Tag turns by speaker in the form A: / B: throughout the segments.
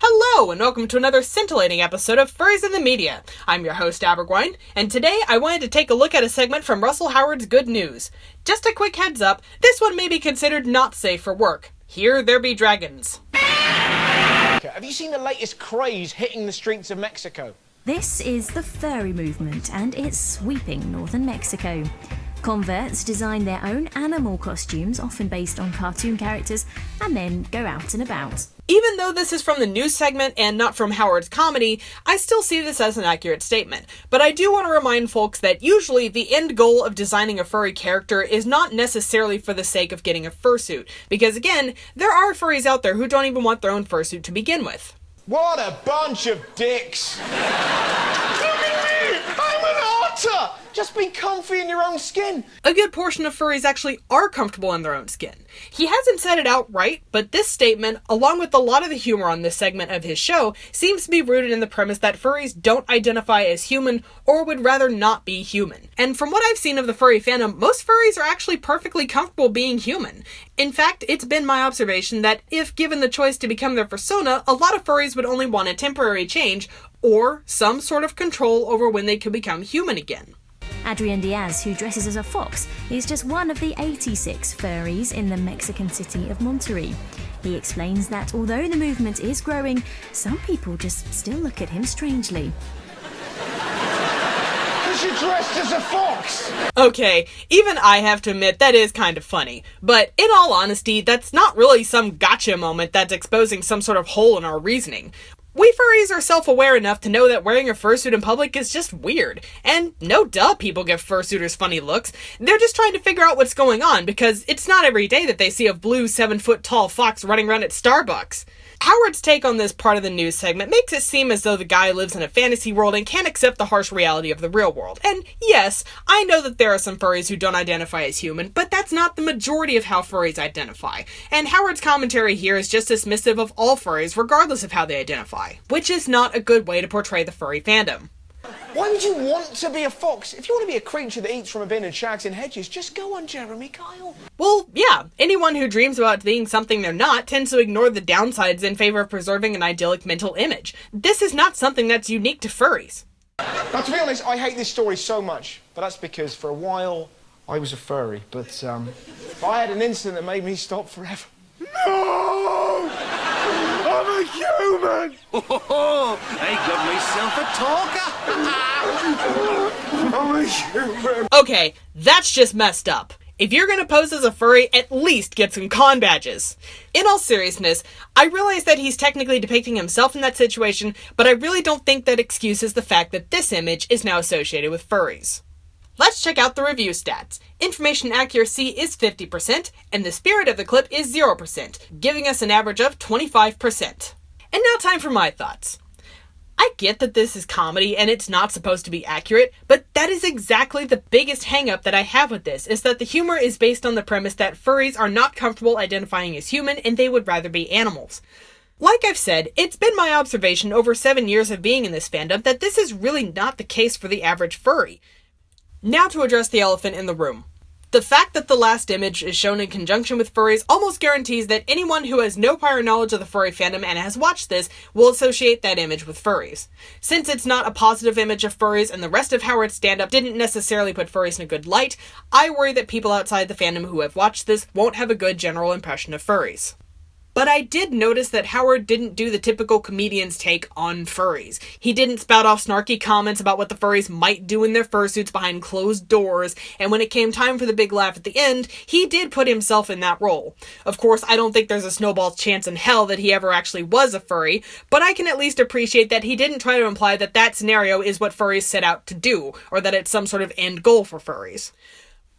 A: Hello, and welcome to another scintillating episode of Furries in the Media. I'm your host, Abergwine, and today I wanted to take a look at a segment from Russell Howard's Good News. Just a quick heads up, this one may be considered not safe for work. Here there be dragons.
B: Have you seen the latest craze hitting the streets of Mexico?
C: This is the furry movement, and it's sweeping northern Mexico. Converts design their own animal costumes, often based on cartoon characters, and then go out and about.
A: Even though this is from the news segment and not from Howard's comedy, I still see this as an accurate statement. But I do want to remind folks that usually the end goal of designing a furry character is not necessarily for the sake of getting a fursuit. Because again, there are furries out there who don't even want their own fursuit to begin with.
B: What a bunch of dicks! Look at me! I'm an otter! Just be comfy in your own skin.
A: A good portion of furries actually are comfortable in their own skin. He hasn't said it outright, but this statement, along with a lot of the humor on this segment of his show, seems to be rooted in the premise that furries don't identify as human or would rather not be human. And from what I've seen of the furry fandom, most furries are actually perfectly comfortable being human. In fact, it's been my observation that if given the choice to become their persona, a lot of furries would only want a temporary change or some sort of control over when they could become human again.
C: Adrian Diaz, who dresses as a fox, is just one of the 86 furries in the Mexican city of Monterrey. He explains that although the movement is growing, some people just still look at him strangely.
B: Because you're dressed as a fox!
A: Okay, even I have to admit that is kind of funny. But in all honesty, that's not really some gotcha moment that's exposing some sort of hole in our reasoning. We furries are self-aware enough to know that wearing a fursuit in public is just weird. And no duh people give fursuiters funny looks. They're just trying to figure out what's going on because it's not every day that they see a blue 7-foot-tall fox running around at Starbucks. Howard's take on this part of the news segment makes it seem as though the guy lives in a fantasy world and can't accept the harsh reality of the real world. And yes, I know that there are some furries who don't identify as human, but that's not the majority of how furries identify. And Howard's commentary here is just dismissive of all furries regardless of how they identify, which is not a good way to portray the furry fandom.
B: Why would you want to be a fox? If you want to be a creature that eats from a bin and shags in hedges, just go on Jeremy Kyle.
A: Well, yeah, anyone who dreams about being something they're not tends to ignore the downsides in favor of preserving an idyllic mental image. This is not something that's unique to furries.
B: Now, to be honest, I hate this story so much, but that's because for a while I was a furry, but I had an incident that made me stop forever. No! I'm a human!
D: Oh, I got myself a talker!
B: I'm a human!
A: Okay, that's just messed up. If you're gonna pose as a furry, at least get some con badges. In all seriousness, I realize that he's technically depicting himself in that situation, but I really don't think that excuses the fact that this image is now associated with furries. Let's check out the review stats. Information accuracy is 50%, and the spirit of the clip is 0%, giving us an average of 25%. And now time for my thoughts. I get that this is comedy and it's not supposed to be accurate, but that is exactly the biggest hang-up that I have with this, is that the humor is based on the premise that furries are not comfortable identifying as human and they would rather be animals. Like I've said, it's been my observation over 7 years of being in this fandom that this is really not the case for the average furry. Now to address the elephant in the room. The fact that the last image is shown in conjunction with furries almost guarantees that anyone who has no prior knowledge of the furry fandom and has watched this will associate that image with furries. Since it's not a positive image of furries and the rest of Howard's stand-up didn't necessarily put furries in a good light, I worry that people outside the fandom who have watched this won't have a good general impression of furries. But I did notice that Howard didn't do the typical comedian's take on furries. He didn't spout off snarky comments about what the furries might do in their fursuits behind closed doors, and when it came time for the big laugh at the end, he did put himself in that role. Of course, I don't think there's a snowball's chance in hell that he ever actually was a furry, but I can at least appreciate that he didn't try to imply that that scenario is what furries set out to do, or that it's some sort of end goal for furries.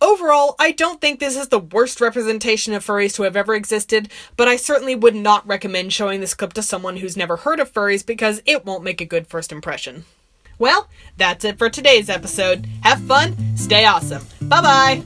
A: Overall, I don't think this is the worst representation of furries to have ever existed, but I certainly would not recommend showing this clip to someone who's never heard of furries because it won't make a good first impression. Well, that's it for today's episode. Have fun, stay awesome. Bye-bye!